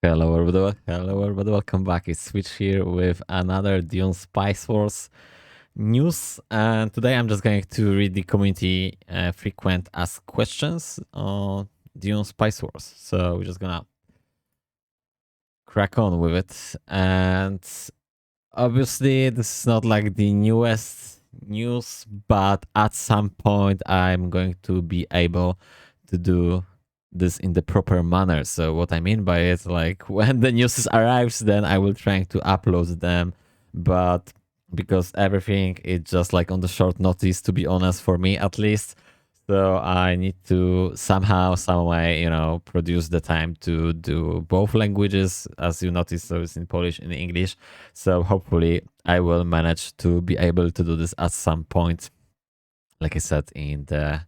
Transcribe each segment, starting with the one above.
Hello everybody, welcome back. It's Switch here with another Dune Spice Wars news. And today I'm just going to read the community frequent asked questions on Dune Spice Wars. So we're just gonna crack on with it. And obviously, this is not like the newest news, but at some point I'm going to be able to do this in the proper manner. So what I mean by it, like when the news arrives, then I will try to upload them. But because everything is just like on the short notice, to be honest, for me at least. So I need to somehow, some way, produce the time to do both languages, as you notice. So it's in Polish and English. So hopefully I will manage to be able to do this at some point, like I said, in the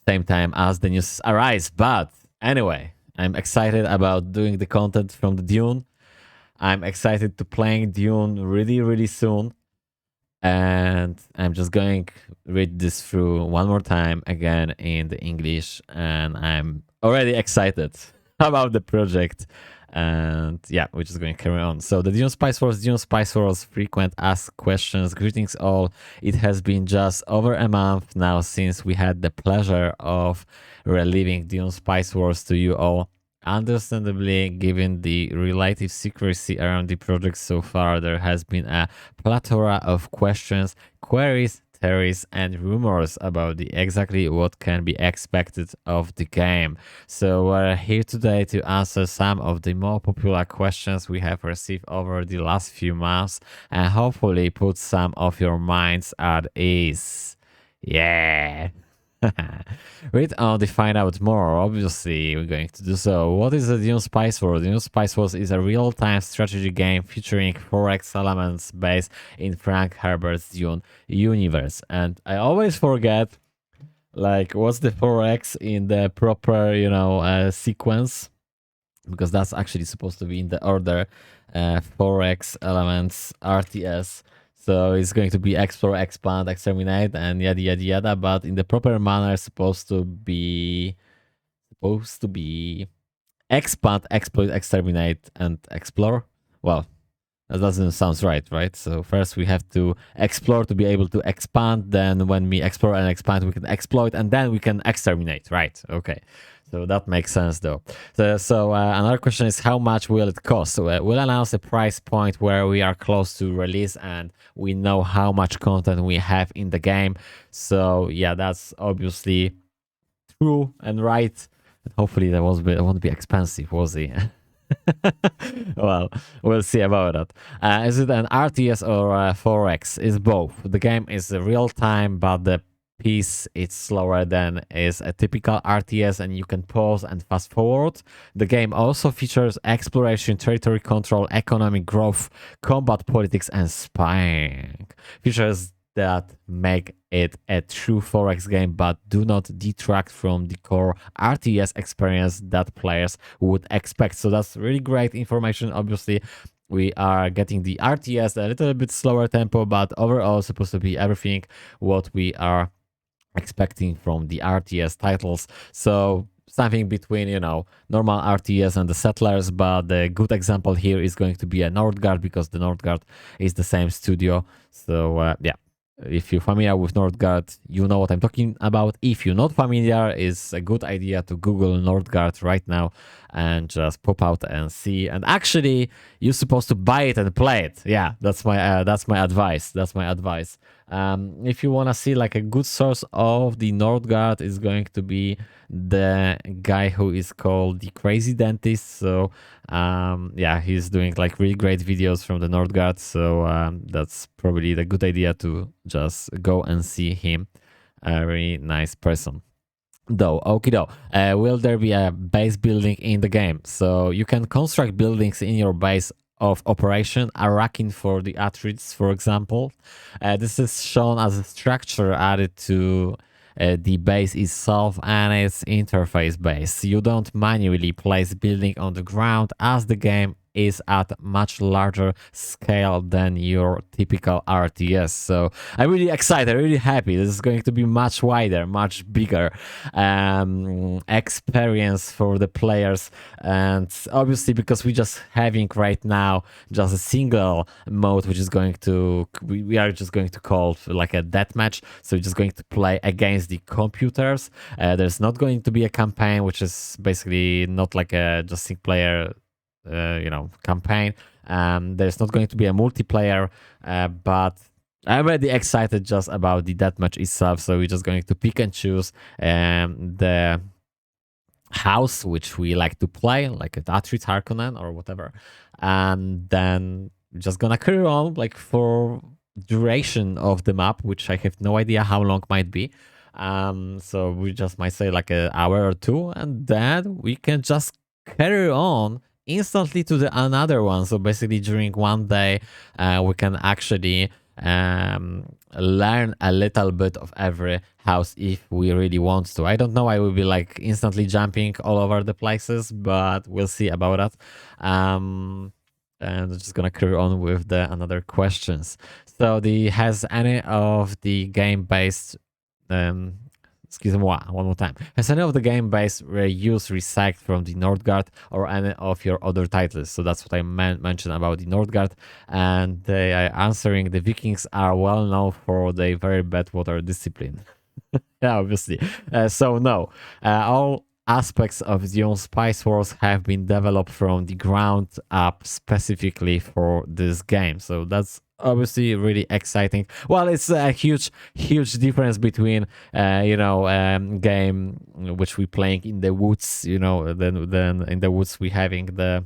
same time as the news arise. But anyway, I'm excited about doing the content from the Dune. I'm excited to playing Dune really, really soon. And I'm just going to read this through one more time again in the English. And I'm already excited about the project. And yeah, we're just going to carry on. So the Dune Spice Wars frequent asked questions. Greetings all. It has been just over a month now since we had the pleasure of reliving Dune Spice Wars to you all. Understandably, given the relative secrecy around the project so far, there has been a plethora of questions, queries, theories, and rumors about the exactly what can be expected of the game. So we're here today to answer some of the more popular questions we have received over the last few months and hopefully put some of your minds at ease. Yeah. Read on to find out more. Obviously, we're going to do so. What is the Dune Spice Wars? The Dune Spice Wars is a real-time strategy game featuring 4X elements based in Frank Herbert's Dune universe. And I always forget, like, what's the 4X in the proper, sequence? Because that's actually supposed to be in the order 4X elements RTS. So it's going to be explore, expand, exterminate, and yada yada yada. But in the proper manner, supposed to be expand, exploit, exterminate, and explore. Well, that doesn't sound right? So first we have to explore to be able to expand. Then when we explore and expand, we can exploit, and then we can exterminate. Right? Okay. So that makes sense, though. So another question is, how much will it cost? So we'll announce a price point where we are close to release and we know how much content we have in the game. So yeah, that's obviously true and right. And hopefully that won't be expensive, was it? Well, we'll see about that. Is it an RTS or a 4X? It's both. The game is real time, but the piece it's slower than is a typical RTS, and you can pause and fast forward. The game also features exploration, territory control, economic growth, combat politics, and spying. Features that make it a true 4X game, but do not detract from the core RTS experience that players would expect. So that's really great information. Obviously, we are getting the RTS a little bit slower tempo, but overall supposed to be everything what we are expecting from the RTS titles. So something between, normal RTS and the Settlers, but the good example here is going to be a Nordgard, because the Nordgard is the same studio. So yeah, if you're familiar with Nordgard, you know what I'm talking about. If you're not familiar, it's a good idea to Google Nordgard right now and just pop out and see. And actually, you're supposed to buy it and play it. Yeah, that's my advice. That's my advice. If you want to see like a good source of the Nordgard, is going to be the guy who is called the Crazy Dentist. So yeah, he's doing like really great videos from the Nordgard. So that's probably the good idea to just go and see him. A really nice person. Though, okido, will there be a base building in the game? So you can construct buildings in your base of operation, Arakin for the Atrids, for example. This is shown as a structure added to the base itself and its interface base. You don't manually place building on the ground, as the game is at much larger scale than your typical RTS. So I'm really excited, really happy. This is going to be much wider, much bigger experience for the players. And obviously, because we're just having right now just a single mode, which is going to, we are just going to call like a deathmatch. So we're just going to play against the computers. There's not going to be a campaign, which is basically not like a just single player, campaign. There's not going to be a multiplayer, but I'm already excited just about the deathmatch itself. So we're just going to pick and choose the house which we like to play, like a Atrit Harkonnen or whatever, and then just gonna carry on like for duration of the map, which I have no idea how long might be. So we just might say like an hour or two, and then we can just carry on instantly to the another one. So basically during one day, we can actually learn a little bit of every house if we really want to. I don't know, I will be like instantly jumping all over the places, but we'll see about that. And I'm just gonna carry on with the another questions. So has any of the game-based excuse me, one more time. Has any of the game-based reuse recycled from the Nordgard or any of your other titles? So that's what I mentioned about the Nordgard. And they are answering, the Vikings are well known for their very bad water discipline. Yeah, obviously. So no, all aspects of Dune Spice Wars have been developed from the ground up specifically for this game. So that's obviously really exciting. Well, it's a huge difference between game which we playing in the woods, then in the woods we having the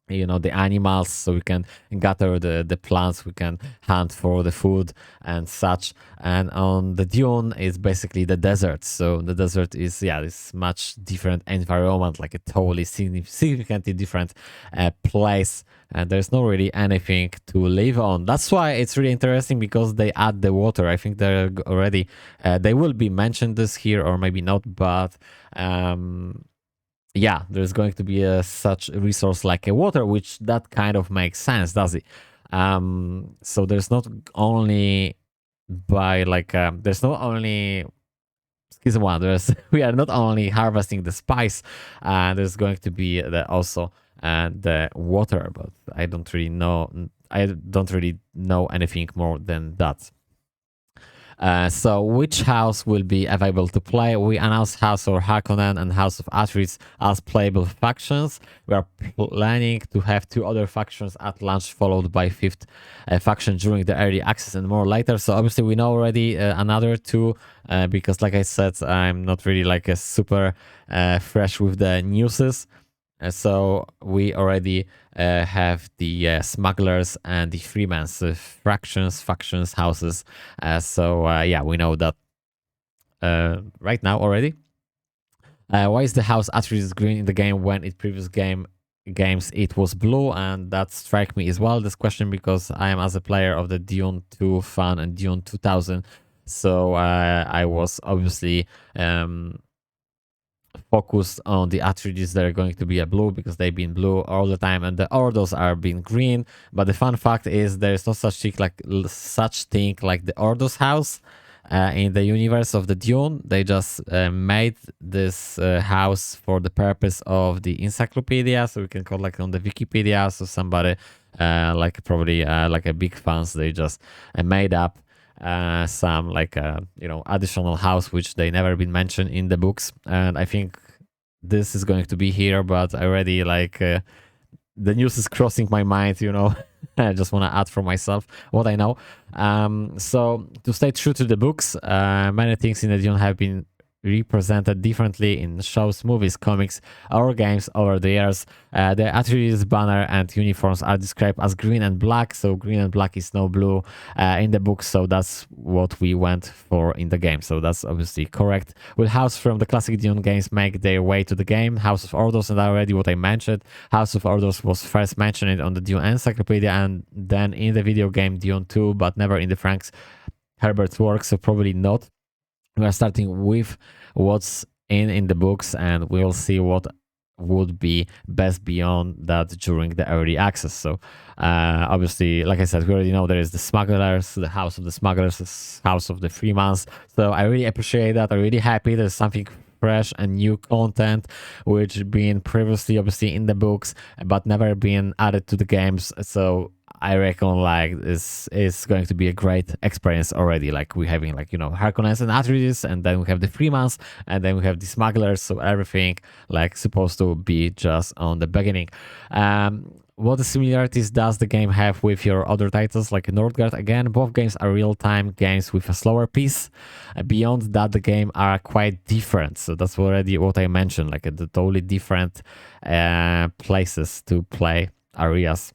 animals, so we can gather the plants, we can hunt for the food and such. And on the Dune is basically the desert. So the desert is this much different environment, like a totally significantly different place. And there's not really anything to live on. That's why it's really interesting, because they add the water. I think they're already they will be mentioned this here, or maybe not, but there's going to be such a resource like a water, which that kind of makes sense, does it? So there's not only there's not only we are not only harvesting the spice, there's going to be also the water, but I don't really know anything more than that. So which house will be available to play? We announced House of Harkonnen and House of Atreides as playable factions. We are planning to have 2 other factions at launch, followed by 5th faction during the early access and more later. So obviously we know already another 2, because like I said, I'm not really like a super fresh with the newses. So we already have the smugglers and the freemen, so factions, houses. We know that right now already. Why is the house Atreides green in the game when in previous games it was blue? And that struck me as well, this question, because I am as a player of the Dune 2 fan and Dune 2000. So I was obviously focused on the Atreides. They're going to be a blue because they've been blue all the time, and the Ordos are being green. But the fun fact is there's no such thing like the Ordos house in the universe of the Dune. They just made this house for the purpose of the encyclopedia, so we can call like on the Wikipedia. So somebody probably like a big fans, they just made up some additional house which they never been mentioned in the books, and I think this is going to be here, but I already the news is crossing my mind. I just want to add for myself what I know. So to stay true to the books, many things in the Dune have been represented differently in shows, movies, comics, or games over the years. The Atreides banner and uniforms are described as green and black, so green and black is no blue in the book, so that's what we went for in the game, so that's obviously correct. Will house from the classic Dune games make their way to the game? House of Ordos, and already what I mentioned, House of Ordos was first mentioned on the Dune Encyclopedia and then in the video game Dune 2, but never in the Frank Herbert's work, so probably not. We are starting with what's in the books, and we'll see what would be best beyond that during the early access. So obviously, like I said, we already know there is the smugglers, the house of the smugglers, the house of the Freemans. So I really appreciate that. I'm really happy there's something fresh and new content which been previously obviously in the books but never been added to the games. So I reckon like this is going to be a great experience already. Like we're having like, you know, Harkonnens and Atreides, and then we have the Freemans, and then we have the smugglers. So everything like supposed to be just on the beginning. What similarities does the game have with your other titles like Nordgard? Again, both games are real-time games with a slower pace. Beyond that, the game are quite different. So that's already what I mentioned, like the totally different places to play, areas.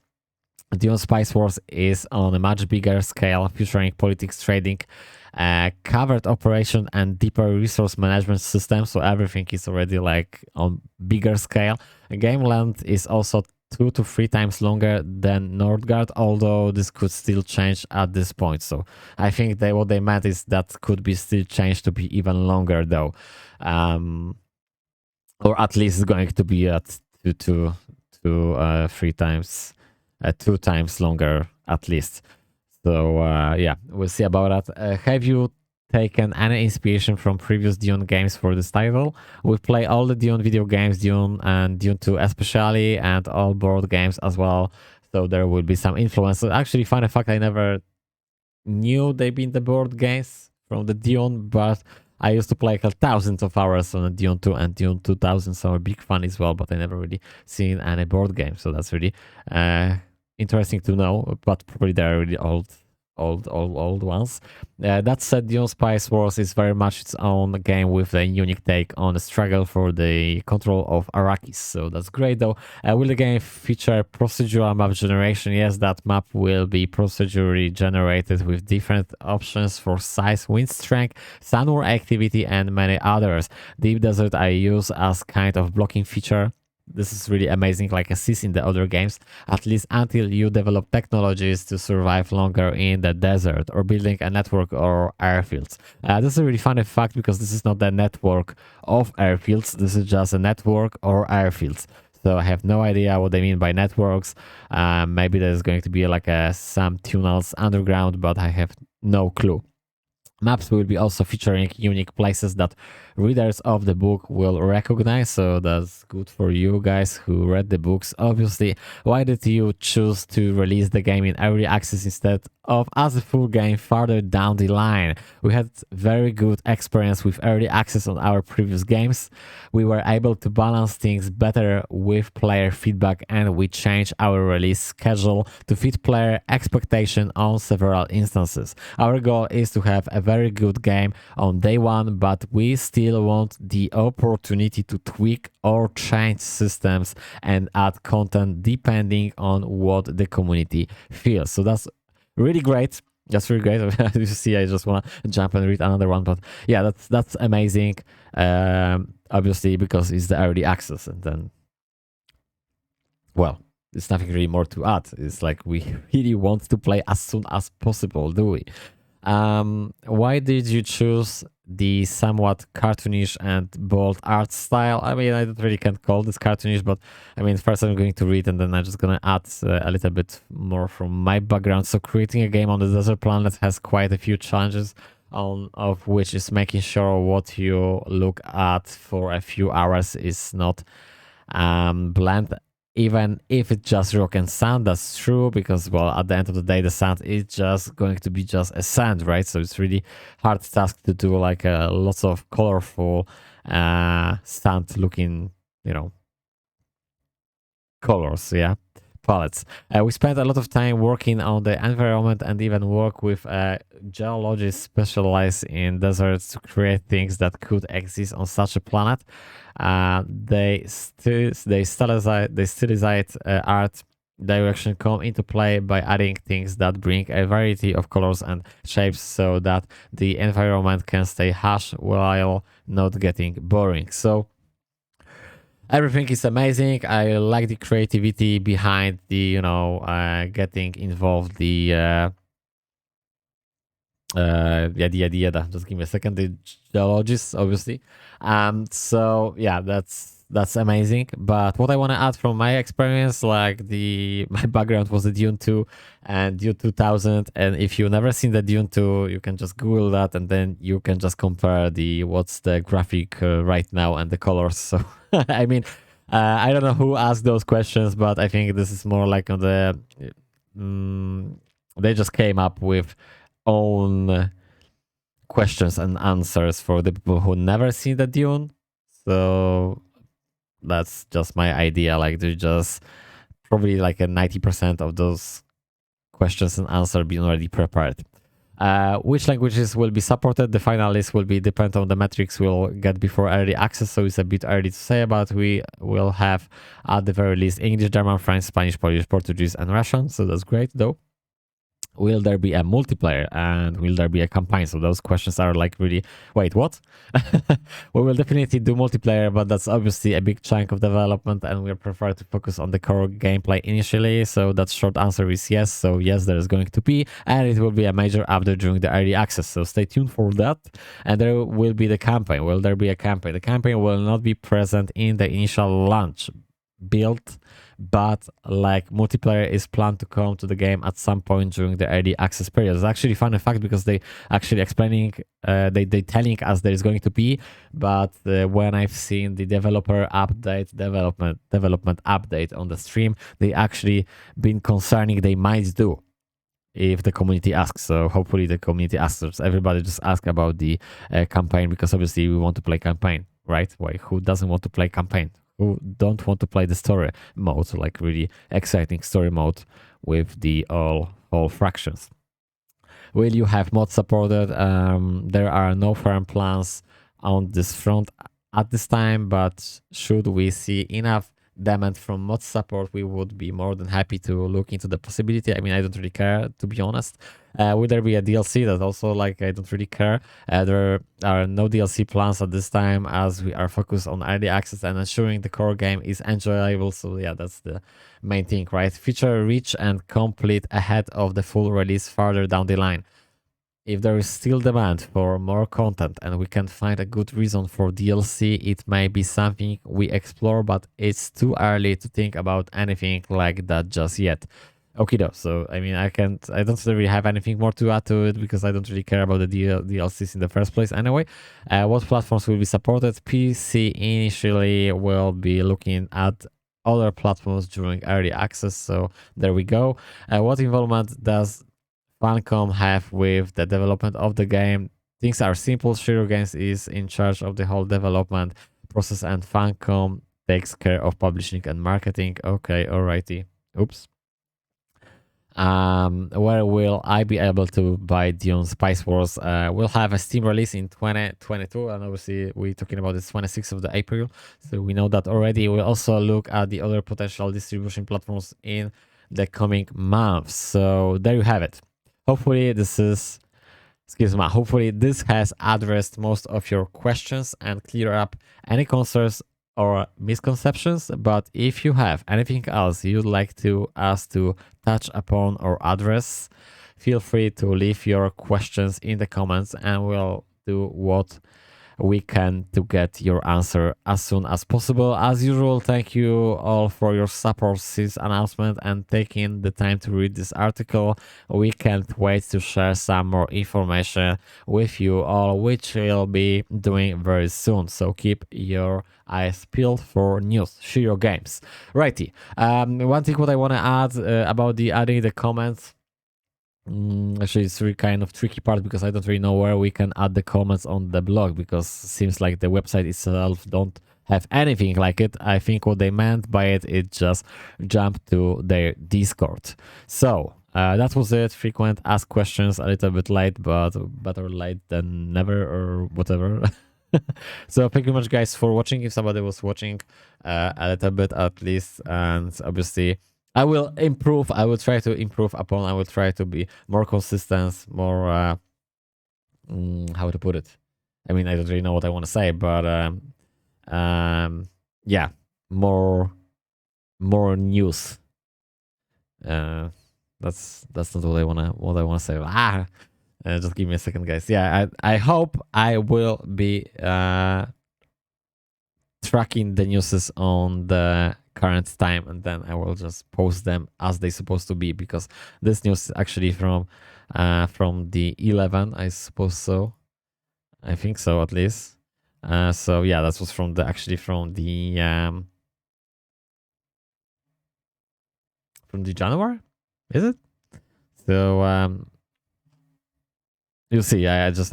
Dune Spice Wars is on a much bigger scale, featuring politics, trading, covered operation, and deeper resource management system. So everything is already like on bigger scale. The game length is also 2 to 3 times longer than Nordgard, although this could still change at this point. So I think what they meant is that could be still changed to be even longer though, or at least going to be at 3 times. 2 times longer at least. So yeah, we'll see about that. Have you taken any inspiration from previous Dune games for this title? We play all the Dune video games, Dune and Dune 2 especially, and all board games as well. So there will be some influence. So actually, fun fact, I never knew they'd been the board games from the Dune, but I used to play like thousands of hours on Dune 2 and Dune 2000, so I'm a big fan as well, but I never really seen any board game, so that's really interesting to know, but probably they're really old ones. That said, Dune Spice Wars is very much its own game with a unique take on the struggle for the control of Arrakis. So that's great though. Will the game feature procedural map generation? Yes, that map will be procedurally generated with different options for size, wind strength, sun war activity, and many others. Deep Desert I use as kind of blocking feature. This is really amazing, like I see in the other games, at least until you develop technologies to survive longer in the desert or building a network or airfields. This is a really funny fact because this is not the network of airfields, this is just a network or airfields. So I have no idea what they mean by networks. Maybe there's going to be like some tunnels underground, but I have no clue. Maps will be also featuring unique places that readers of the book will recognize, so that's good for you guys who read the books. Obviously, why did you choose to release the game in early access instead of as a full game farther down the line? We had very good experience with early access on our previous games. We were able to balance things better with player feedback, and we changed our release schedule to fit player expectation on several instances. Our goal is to have a very good game on day one, but we still want the opportunity to tweak or change systems and add content depending on what the community feels. So that's really great. That's really great. You see, I just want to jump and read another one, but yeah, that's amazing. Obviously, because it's the early access, and then, well, there's nothing really more to add. It's like we really want to play as soon as possible, do we? Why did you choose the somewhat cartoonish and bold art style? I mean, I don't really can't call this cartoonish, but I mean, first I'm going to read and then I'm just gonna add a little bit more from my background. So creating a game on the desert planet has quite a few challenges, of which is making sure what you look at for a few hours is not bland, even if it's just rock and sand. That's true, because, well, at the end of the day, the sand is just going to be just a sand, right? So it's really hard task to do like lots of colorful sand looking, colors, yeah, palettes. We spent a lot of time working on the environment and even work with geologists specialized in deserts to create things that could exist on such a planet. They stylized art direction come into play by adding things that bring a variety of colors and shapes so that the environment can stay harsh while not getting boring. So everything is amazing. I like the creativity behind the, getting involved, the just give me a second, the geologists, obviously. So yeah, that's that's amazing. But what I want to add from my experience, like my background was the Dune 2 and Dune 2000, and if you've never seen the Dune 2, you can just Google that, and then you can just compare what's the graphic right now and the colors. So I mean, I don't know who asked those questions, but I think this is more like on the they just came up with own questions and answers for the people who never seen the Dune. So that's just my idea. Like, they just probably like a 90% of those questions and answers being already prepared. Which languages will be supported? The final list will be depend on the metrics we'll get before early access, so it's a bit early to say, but we will have at the very least English, German, French, Spanish, Polish, Portuguese, and Russian. So that's great, though. Will there be a multiplayer and will there be a campaign? So those questions are like really, wait, what? We will definitely do multiplayer, but that's obviously a big chunk of development, and we prefer to focus on the core gameplay initially. So that short answer is yes. So yes, there is going to be, and it will be a major update during the early access. So stay tuned for that. And there will be the campaign. Will there be a campaign? The campaign will not be present in the initial launch build, but like multiplayer is planned to come to the game at some point during the early access period. It's actually fun fact because they actually explaining, they telling us there is going to be, but when I've seen the developer update, development update on the stream, they actually been concerning they might do if the community asks. So hopefully the community asks. Everybody just ask about the campaign, because obviously we want to play campaign, right? Why? Who doesn't want to play campaign? Who don't want to play the story mode, like really exciting story mode with the all fractions? Will you have mod supported? There are no firm plans on this front at this time, but should we see enough demand from mod support, we would be more than happy to look into the possibility. I mean, I don't really care, to be honest. Will there be a DLC? That also, like, I don't really care. There are no DLC plans at this time, as we are focused on early access and ensuring the core game is enjoyable. So yeah, that's the main thing, right? Feature rich and complete ahead of the full release farther down the line. If there is still demand for more content and we can find a good reason for DLC, it may be something we explore, but it's too early to think about anything like that just yet. Okay, though. So I mean, I don't really have anything more to add to it, because I don't really care about the DLCs in the first place anyway. What platforms will be supported? PC initially will be looking at other platforms during early access. So there we go. What involvement does Funcom have with the development of the game? Things are simple. Shiro Games is in charge of the whole development process, and Funcom takes care of publishing and marketing. Okay, alrighty. Oops. Where will I be able to buy Dune Spice Wars? We'll have a Steam release in 2022, and obviously we're talking about the 26th of the April, so we know that already. We'll also look at the other potential distribution platforms in the coming months. So there you have it. Hopefully this has addressed most of your questions and clear up any concerns or misconceptions. But if you have anything else you'd like us to touch upon or address, feel free to leave your questions in the comments, and we'll do what we can to get your answer as soon as possible. As usual, thank you all for your support since announcement and taking the time to read this article. We can't wait to share some more information with you all, which we'll be doing very soon. So keep your eyes peeled for news. Shiro Games. Righty. One thing what I want to add about adding the comments. Actually, it's really kind of tricky part, because I don't really know where we can add the comments on the blog, because it seems like the website itself don't have anything like it. I think what they meant by it just jumped to their Discord. So that was it. Frequent ask questions, a little bit late, but better late than never, or whatever. So thank you much, guys, for watching. If somebody was watching a little bit at least, and obviously I will improve. I will try to improve upon. I will try to be more consistent, more how to put it. I mean, I don't really know what I want to say, but yeah, more news. That's not what I wanna say. Just give me a second, guys. Yeah, I hope I will be tracking the newses on the current time, and then I will just post them as they supposed to be, because this news is actually from the 11, I suppose. So I think so, at least. So yeah, that was from the January, is it? So you'll see. I just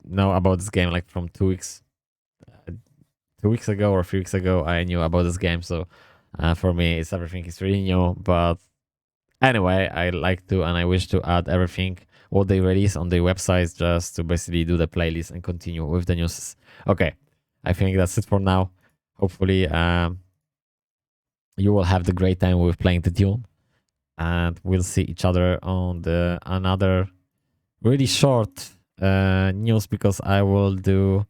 know about this game like from 2 weeks, 2 weeks ago or 3 weeks ago. I knew about this game, so for me, it's everything is really new. But anyway, I like to and I wish to add everything what they release on their websites, just to basically do the playlist and continue with the news. Okay, I think that's it for now. Hopefully, you will have the great time with playing the Dune, and we'll see each other on the another really short news, because I will do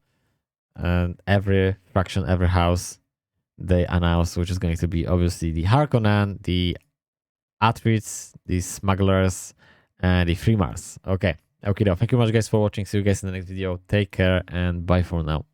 every faction, every house they announce, which is going to be obviously the Harkonnen, the Athletes, the Smugglers, and the Free Mars. Okay, thank you much, guys, for watching. See you guys in the next video. Take care and bye for now.